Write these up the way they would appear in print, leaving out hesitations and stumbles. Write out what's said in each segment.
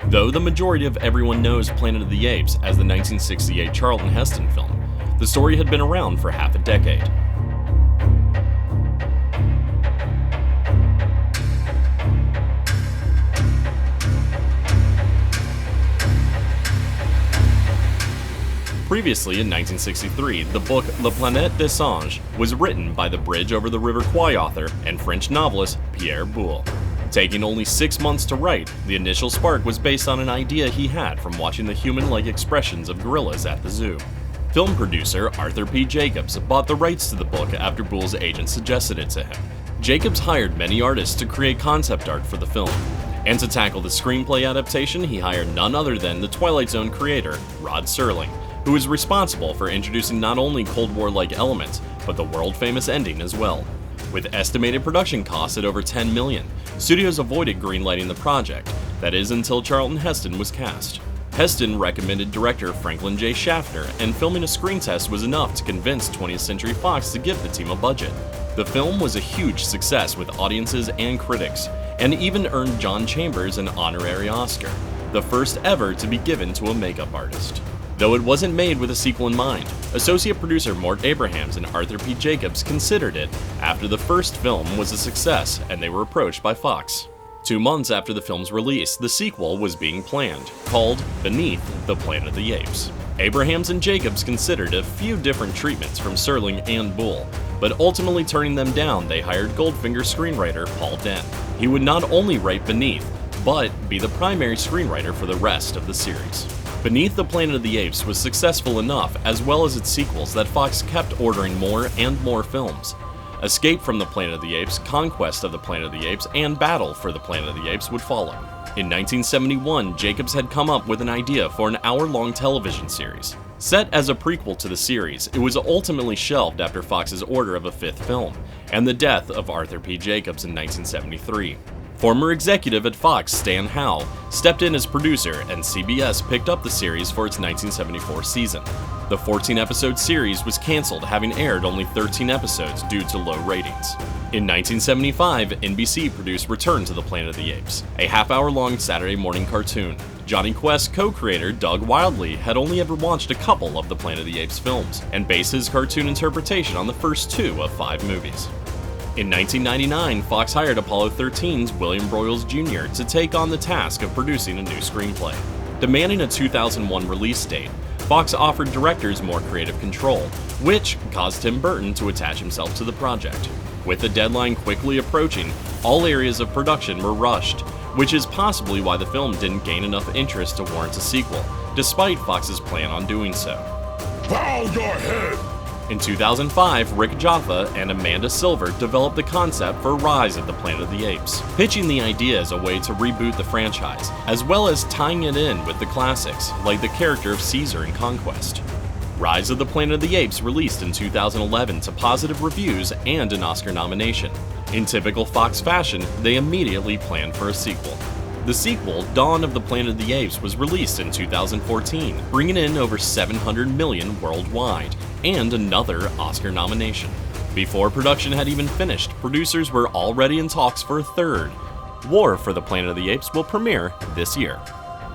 Though the majority of everyone knows Planet of the Apes as the 1968 Charlton Heston film, the story had been around for half a decade. Previously, in 1963, the book Le Planètes des Singes was written by the Bridge over the River Kwai author and French novelist Pierre Boulle. Taking only 6 months to write, the initial spark was based on an idea he had from watching the human-like expressions of gorillas at the zoo. Film producer Arthur P. Jacobs bought the rights to the book after Boulle's agent suggested it to him. Jacobs hired many artists to create concept art for the film, and to tackle the screenplay adaptation, he hired none other than the Twilight Zone creator, Rod Serling, who was responsible for introducing not only Cold War-like elements, but the world-famous ending as well. With estimated production costs at over $10 million, studios avoided greenlighting the project, that is until Charlton Heston was cast. Heston recommended director Franklin J. Schaffner, and filming a screen test was enough to convince 20th Century Fox to give the team a budget. The film was a huge success with audiences and critics, and even earned John Chambers an honorary Oscar, the first ever to be given to a makeup artist. Though it wasn't made with a sequel in mind, associate producer Mort Abrahams and Arthur P. Jacobs considered it after the first film was a success and they were approached by Fox. 2 months after the film's release, the sequel was being planned, called Beneath the Planet of the Apes. Abrahams and Jacobs considered a few different treatments from Serling and Boulle, but ultimately turning them down, they hired Goldfinger screenwriter Paul Dent. He would not only write Beneath, but be the primary screenwriter for the rest of the series. Beneath the Planet of the Apes was successful enough, as well as its sequels, that Fox kept ordering more and more films. Escape from the Planet of the Apes, Conquest of the Planet of the Apes, and Battle for the Planet of the Apes would follow. In 1971, Jacobs had come up with an idea for an hour-long television series. Set as a prequel to the series, it was ultimately shelved after Fox's order of a 5th film, and the death of Arthur P. Jacobs in 1973. Former executive at Fox, Stan Howe, stepped in as producer, and CBS picked up the series for its 1974 season. The 14-episode series was canceled, having aired only 13 episodes due to low ratings. In 1975, NBC produced Return to the Planet of the Apes, a half-hour-long Saturday morning cartoon. Johnny Quest co-creator Doug Wildley had only ever watched a couple of the Planet of the Apes films, and based his cartoon interpretation on the first 2 of 5 movies. In 1999, Fox hired Apollo 13's William Broyles Jr. to take on the task of producing a new screenplay. Demanding a 2001 release date, Fox offered directors more creative control, which caused Tim Burton to attach himself to the project. With the deadline quickly approaching, all areas of production were rushed, which is possibly why the film didn't gain enough interest to warrant a sequel, despite Fox's plan on doing so. Bow your head! In 2005, Rick Jaffa and Amanda Silver developed the concept for Rise of the Planet of the Apes, pitching the idea as a way to reboot the franchise, as well as tying it in with the classics, like the character of Caesar in Conquest. Rise of the Planet of the Apes released in 2011 to positive reviews and an Oscar nomination. In typical Fox fashion, they immediately planned for a sequel. The sequel, Dawn of the Planet of the Apes, was released in 2014, bringing in over $700 million worldwide, and another Oscar nomination. Before production had even finished, producers were already in talks for a third. War for the Planet of the Apes will premiere this year.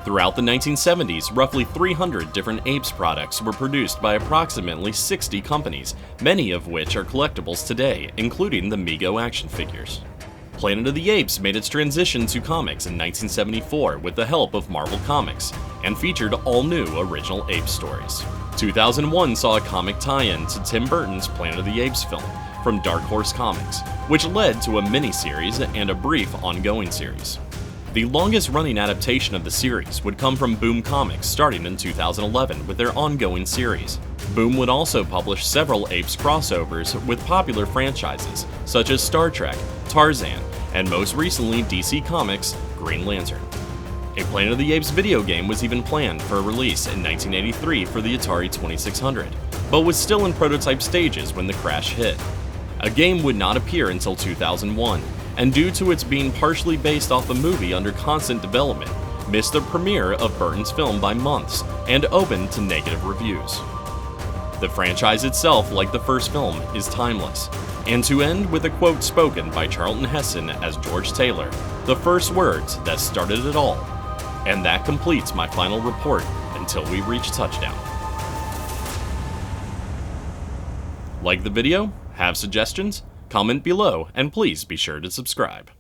Throughout the 1970s, roughly 300 different Apes products were produced by approximately 60 companies, many of which are collectibles today, including the Mego action figures. Planet of the Apes made its transition to comics in 1974 with the help of Marvel Comics, and featured all new original Ape stories. 2001 saw a comic tie-in to Tim Burton's Planet of the Apes film from Dark Horse Comics, which led to a mini-series and a brief ongoing series. The longest-running adaptation of the series would come from Boom Comics starting in 2011 with their ongoing series. Boom would also publish several Apes crossovers with popular franchises such as Star Trek, Tarzan, and most recently DC Comics' Green Lantern. A Planet of the Apes video game was even planned for a release in 1983 for the Atari 2600, but was still in prototype stages when the crash hit. A game would not appear until 2001, and due to its being partially based off a movie under constant development, missed the premiere of Burton's film by months and opened to negative reviews. The franchise itself, like the first film, is timeless, and to end with a quote spoken by Charlton Heston as George Taylor, the first words that started it all: And that completes my final report until we reach touchdown. Like the video? Have suggestions? Comment below, and please be sure to subscribe.